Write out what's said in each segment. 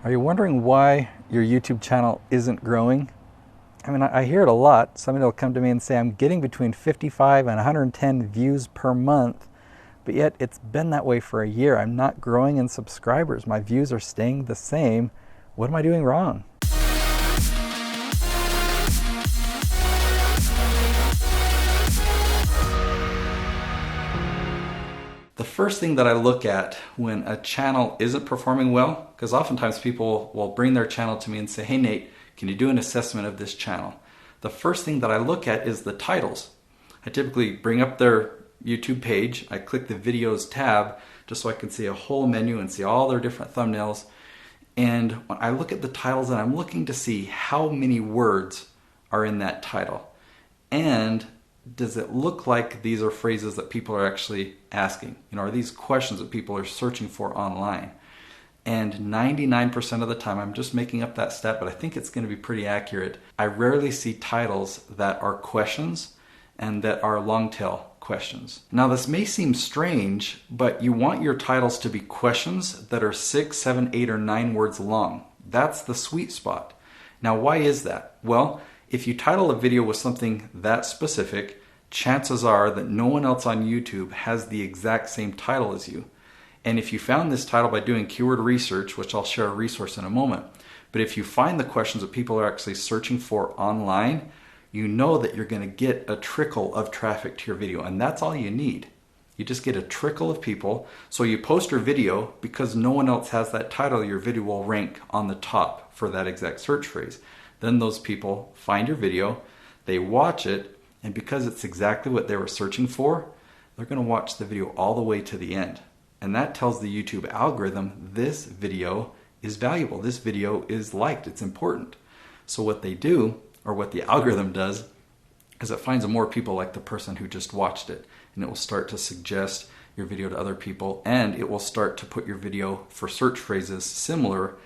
Are you wondering why your YouTube channel isn't growing? I mean, I hear it a lot. Somebody will come to me and say, I'm getting between 55 and 110 views per month, but yet it's been that way for a year. I'm not growing in subscribers. My views are staying the same. What am I doing wrong? The first thing that I look at when a channel isn't performing well, because oftentimes people will bring their channel to me and say, hey Nate, can you do an assessment of this channel? The first thing that I look at is the titles. I typically bring up their YouTube page, I click the videos tab just so I can see a whole menu and see all their different thumbnails. And when I look at the titles, and I'm looking to see how many words are in that title. And does it look like these are phrases that people are actually asking? You know, are these questions that people are searching for online? And 99% of the time, I'm just making up that stat, but I think it's going to be pretty accurate. I rarely see titles that are questions and that are long tail questions. Now, this may seem strange, but you want your titles to be questions that are 6, 7, 8, or 9 words long. That's the sweet spot. Now, why is that? Well, if you title a video with something that specific, chances are that no one else on YouTube has the exact same title as you. And if you found this title by doing keyword research, which I'll share a resource in a moment, but if you find the questions that people are actually searching for online, you know that you're going to get a trickle of traffic to your video, and that's all you need. You just get a trickle of people. So you post your video, because no one else has that title, your video will rank on the top for that exact search phrase. Then those people find your video, they watch it, and because it's exactly what they were searching for, they're going to watch the video all the way to the end. And that tells the YouTube algorithm this video is valuable, this video is liked, it's important. So what they do, or what the algorithm does, is it finds more people like the person who just watched it, and it will start to suggest your video to other people, and it will start to put your video for search phrases similar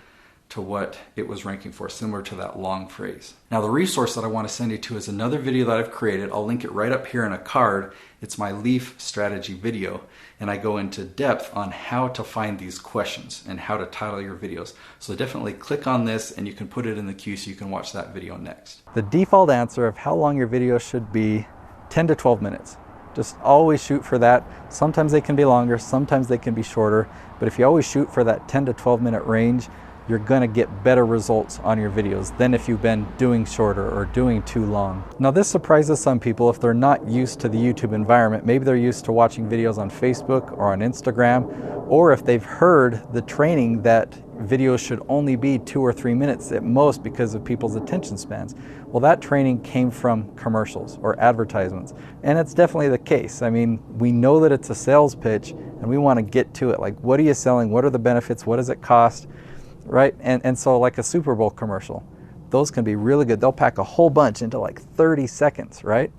to what it was ranking for, similar to that long phrase. Now, the resource that I want to send you to is another video that I've created. I'll link it right up here in a card. It's my leaf strategy video, and I go into depth on how to find these questions and how to title your videos. So definitely click on this and you can put it in the queue so you can watch that video next. The default answer of how long your video should be 10 to 12 minutes. Just always shoot for that. Sometimes they can be longer, sometimes they can be shorter, but if you always shoot for that 10 to 12 minute range, you're going to get better results on your videos than if you've been doing shorter or doing too long. Now, this surprises some people if they're not used to the YouTube environment. Maybe they're used to watching videos on Facebook or on Instagram, or if they've heard the training that videos should only be 2 or 3 minutes at most because of people's attention spans. Well, that training came from commercials or advertisements, and it's definitely the case. I mean, we know that it's a sales pitch and we want to get to it. Like, what are you selling? What are the benefits? What does it cost? Right? And so like a Super Bowl commercial, those can be really good. They'll pack a whole bunch into like 30 seconds, right?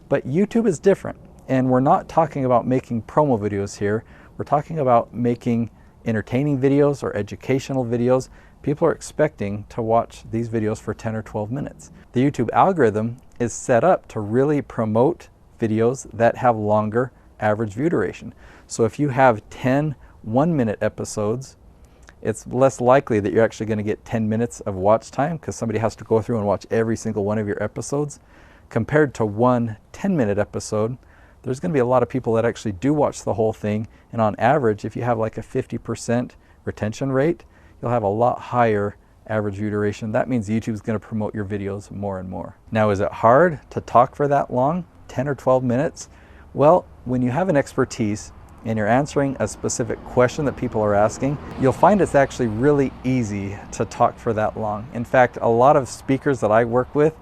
But YouTube is different. And we're not talking about making promo videos here. We're talking about making entertaining videos or educational videos. People are expecting to watch these videos for 10 or 12 minutes. The YouTube algorithm is set up to really promote videos that have longer average view duration. So if you have 10 1-minute episodes, it's less likely that you're actually going to get 10 minutes of watch time because somebody has to go through and watch every single one of your episodes. Compared to one 10-minute episode, there's going to be a lot of people that actually do watch the whole thing. And on average, if you have like a 50% retention rate, you'll have a lot higher average view duration. That means YouTube is going to promote your videos more and more. Now, is it hard to talk for that long, 10 or 12 minutes? Well, when you have an expertise and you're answering a specific question that people are asking, you'll find it's actually really easy to talk for that long. In fact, a lot of speakers that I work with,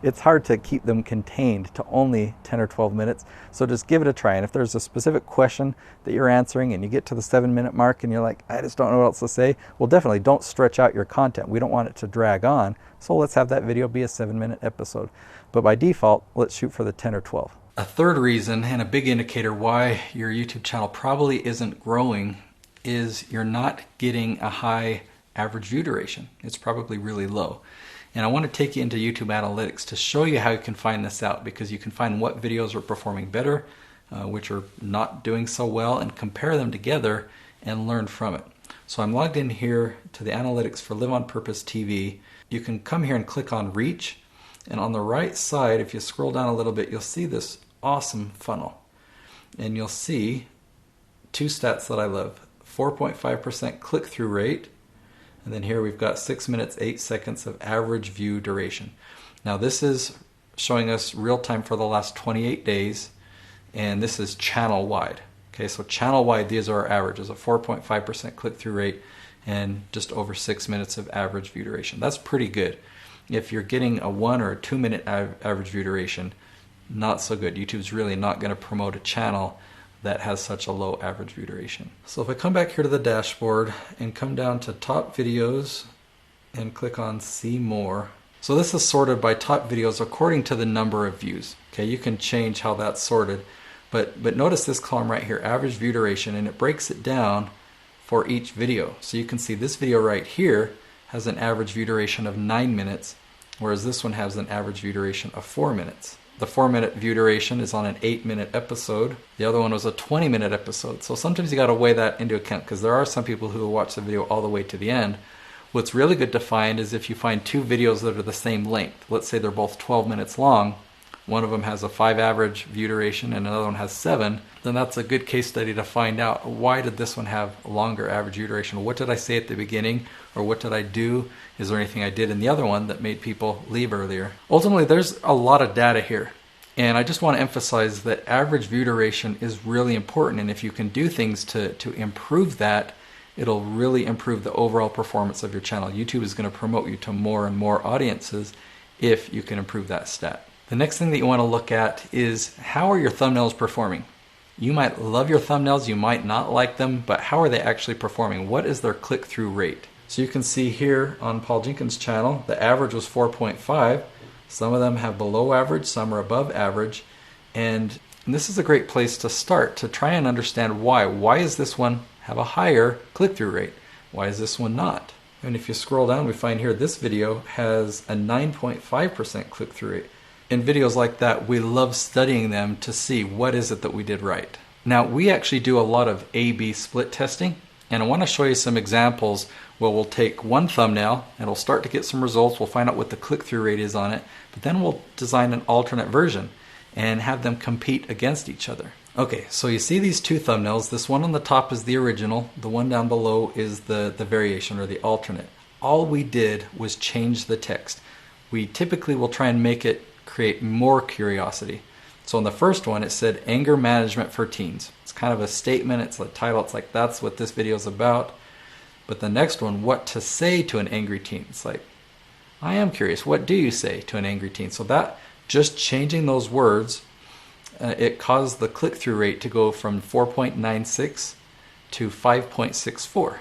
it's hard to keep them contained to only 10 or 12 minutes. So just give it a try. And if there's a specific question that you're answering and you get to the 7-minute mark and you're like, I just don't know what else to say, well, definitely don't stretch out your content. We don't want it to drag on. So let's have that video be a 7-minute episode. But by default, let's shoot for the 10 or 12. A third reason and a big indicator why your YouTube channel probably isn't growing is you're not getting a high average view duration. It's probably really low. And I want to take you into YouTube Analytics to show you how you can find this out, because you can find what videos are performing better, which are not doing so well, and compare them together and learn from it. So I'm logged in here to the analytics for Live on Purpose TV. You can come here and click on Reach, and on the right side, if you scroll down a little bit, you'll see this awesome funnel. And you'll see two stats that I love. 4.5% click-through rate, and then here we've got 6 minutes, 8 seconds of average view duration. Now this is showing us real time for the last 28 days, and this is channel wide. Okay, so channel wide, these are our averages, a 4.5% click-through rate and just over 6 minutes of average view duration. That's pretty good. If you're getting a 1 or a 2 minute average view duration, not so good. YouTube's really not going to promote a channel that has such a low average view duration. So if I come back here to the dashboard and come down to top videos and click on see more. So this is sorted by top videos according to the number of views. Okay, you can change how that's sorted. But notice this column right here, average view duration, and it breaks it down for each video. So you can see this video right here has an average view duration of 9 minutes, whereas this one has an average view duration of 4 minutes. The 4-minute view duration is on an 8-minute episode. The other one was a 20-minute episode. So sometimes you got to weigh that into account, because there are some people who will watch the video all the way to the end. What's really good to find is if you find two videos that are the same length. Let's say they're both 12 minutes long. One of them has a 5 average view duration and another one has 7, then that's a good case study to find out why did this one have longer average view duration. What did I say at the beginning, or what did I do? Is there anything I did in the other one that made people leave earlier? Ultimately, there's a lot of data here, and I just want to emphasize that average view duration is really important, and if you can do things to improve that, it'll really improve the overall performance of your channel. YouTube is going to promote you to more and more audiences if you can improve that stat. The next thing that you want to look at is how are your thumbnails performing? You might love your thumbnails, you might not like them, but how are they actually performing? What is their click-through rate? So you can see here on Paul Jenkins' channel, the average was 4.5. Some of them have below average, some are above average, and this is a great place to start to try and understand why. Why does this one have a higher click-through rate? Why is this one not? And if you scroll down, we find here this video has a 9.5% click-through rate. In videos like that, we love studying them to see what is it that we did right. Now, we actually do a lot of A/B split testing, and I want to show you some examples where we'll take one thumbnail and we'll start to get some results. We'll find out what the click-through rate is on it, but then we'll design an alternate version and have them compete against each other. Okay, so you see these two thumbnails. This one on the top is the original. The one down below is the variation or the alternate. All we did was change the text. We typically will try and make it create more curiosity. So in the first one, it said anger management for teens. It's kind of a statement. It's a title. It's like, that's what this video is about. But the next one, what to say to an angry teen. It's like, I am curious. What do you say to an angry teen? So that just changing those words, it caused the click-through rate to go from 4.96 to 5.64.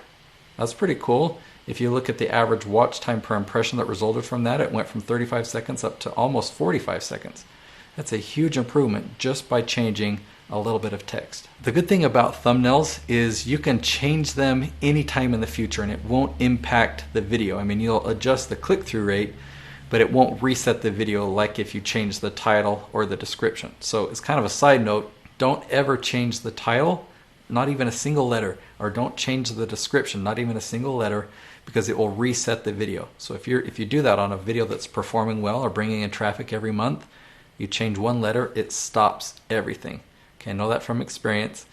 That's pretty cool. If you look at the average watch time per impression that resulted from that, it went from 35 seconds up to almost 45 seconds. That's a huge improvement just by changing a little bit of text. The good thing about thumbnails is you can change them anytime in the future and it won't impact the video. I mean, you'll adjust the click-through rate, but it won't reset the video like if you change the title or the description. So it's kind of a side note, don't ever change the title, not even a single letter, or don't change the description, not even a single letter, because it will reset the video. So if you do that on a video that's performing well or bringing in traffic every month, you change one letter, it stops everything. Okay, I know that from experience.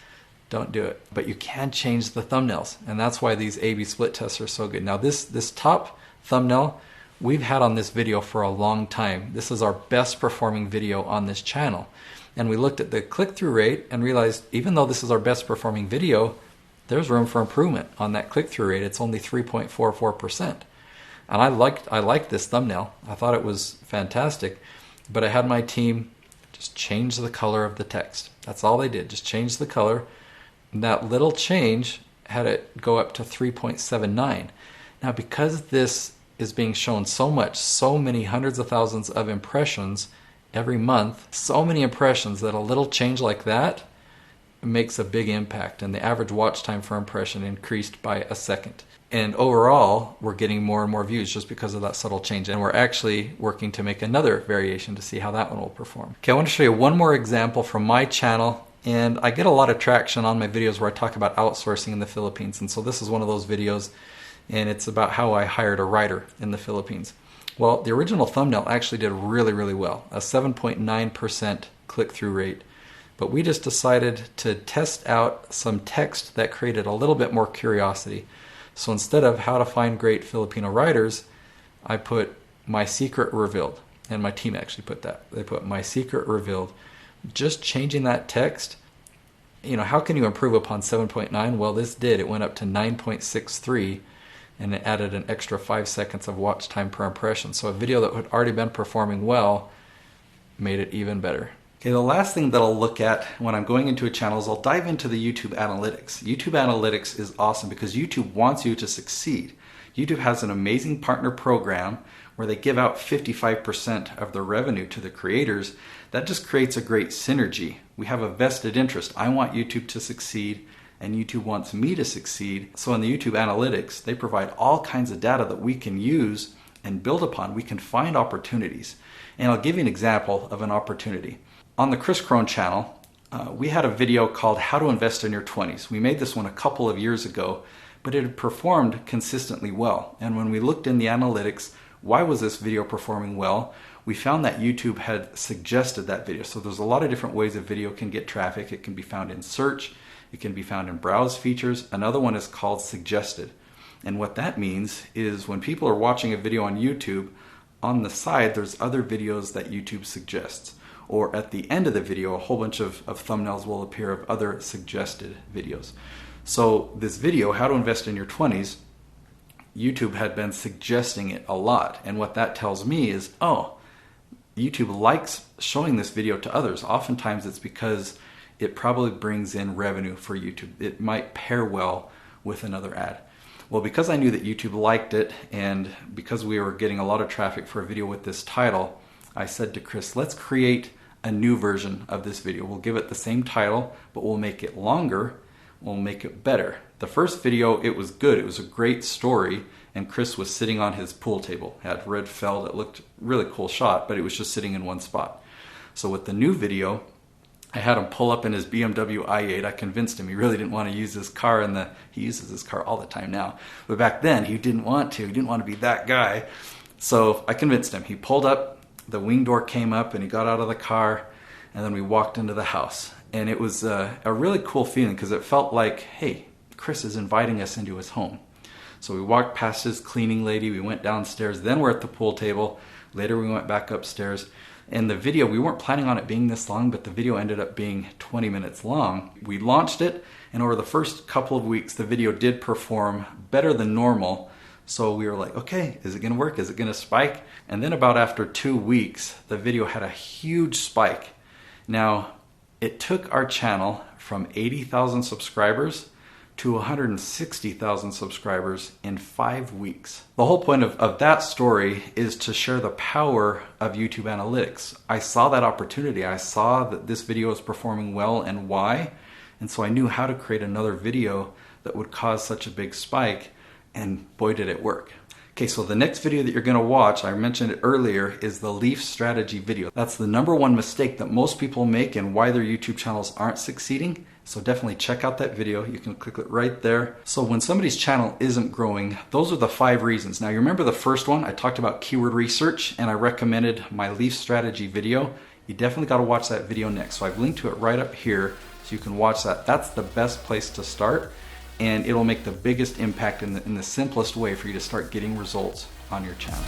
Don't do it. But you can change the thumbnails, and that's why these A/B split tests are so good. Now this top thumbnail we've had on this video for a long time. This is our best performing video on this channel. And we looked at the click-through rate and realized even though this is our best performing video, there's room for improvement on that click-through rate. It's only 3.44%. And I liked this thumbnail. I thought it was fantastic, but I had my team just change the color of the text. That's all they did, just change the color. And that little change had it go up to 3.79. Now, because this is being shown so much, so many hundreds of thousands of impressions every month, so many impressions that a little change like that makes a big impact, and the average watch time for impression increased by a second. And overall, we're getting more and more views just because of that subtle change, and we're actually working to make another variation to see how that one will perform. Okay, I want to show you one more example from my channel, And I get a lot of traction on my videos where I talk about outsourcing in the Philippines. And so this is one of those videos, and it's about how I hired a writer in the Philippines. Well, the original thumbnail actually did really, really well, a 7.9% click-through rate. But we just decided to test out some text that created a little bit more curiosity. So instead of how to find great Filipino writers, I put my secret revealed. And my team actually put that. They put my secret revealed. Just changing that text, how can you improve upon 7.9? Well, this did. It went up to 9.63, and it added an extra 5 seconds of watch time per impression. So a video that had already been performing well made it even better. Okay, the last thing that I'll look at when I'm going into a channel is I'll dive into the YouTube analytics. YouTube analytics is awesome because YouTube wants you to succeed. YouTube has an amazing partner program where they give out 55% of their revenue to the creators. That just creates a great synergy. We have a vested interest. I want YouTube to succeed, and YouTube wants me to succeed. So in the YouTube analytics, they provide all kinds of data that we can use and build upon. We can find opportunities. And I'll give you an example of an opportunity. On the Chris Crone channel, we had a video called How to Invest in Your 20s. We made this one a couple of years ago, but it had performed consistently well. And when we looked in the analytics, why was this video performing well? We found that YouTube had suggested that video. So there's a lot of different ways a video can get traffic. It can be found in search. It can be found in browse features. Another one is called suggested. And what that means is when people are watching a video on YouTube, on the side there's other videos that YouTube suggests. Or at the end of the video, a whole bunch of thumbnails will appear of other suggested videos. So this video, How to Invest in Your 20s, YouTube had been suggesting it a lot. And what that tells me is, YouTube likes showing this video to others. Oftentimes it's because it probably brings in revenue for YouTube. It might pair well with another ad. Well, because I knew that YouTube liked it, and because we were getting a lot of traffic for a video with this title, I said to Chris, let's create a new version of this video. We'll give it the same title, but we'll make it longer. We'll make it better. The first video, it was good. It was a great story, and Chris was sitting on his pool table. It had red felt. It looked really cool shot, but it was just sitting in one spot. So with the new video, I had him pull up in his BMW i8. I convinced him he really didn't want to use his car, he uses his car all the time now. But back then, he didn't want to. He didn't want to be that guy. So I convinced him. He pulled up, the wing door came up, and he got out of the car, and then we walked into the house. And it was a really cool feeling because it felt like, hey, Chris is inviting us into his home. So we walked past his cleaning lady, we went downstairs, then we're at the pool table. Later we went back upstairs. And the video, we weren't planning on it being this long, but the video ended up being 20 minutes long. We launched it, and over the first couple of weeks, the video did perform better than normal. So we were like, okay, is it gonna work? Is it gonna spike? And then about after 2 weeks, the video had a huge spike. Now, it took our channel from 80,000 subscribers to 160,000 subscribers in 5 weeks. The whole point of that story is to share the power of YouTube analytics. I saw that opportunity. I saw that this video is performing well and why. And so I knew how to create another video that would cause such a big spike, and boy did it work. Okay, so the next video that you're gonna watch, I mentioned it earlier, is the leaf strategy video. That's the #1 mistake that most people make and why their YouTube channels aren't succeeding. So definitely check out that video. You can click it right there. So when somebody's channel isn't growing, those are the 5 reasons. Now you remember the first one, I talked about keyword research and I recommended my leaf strategy video. You definitely gotta watch that video next. So I've linked to it right up here so you can watch that. That's the best place to start, and it'll make the biggest impact in the simplest way for you to start getting results on your channel.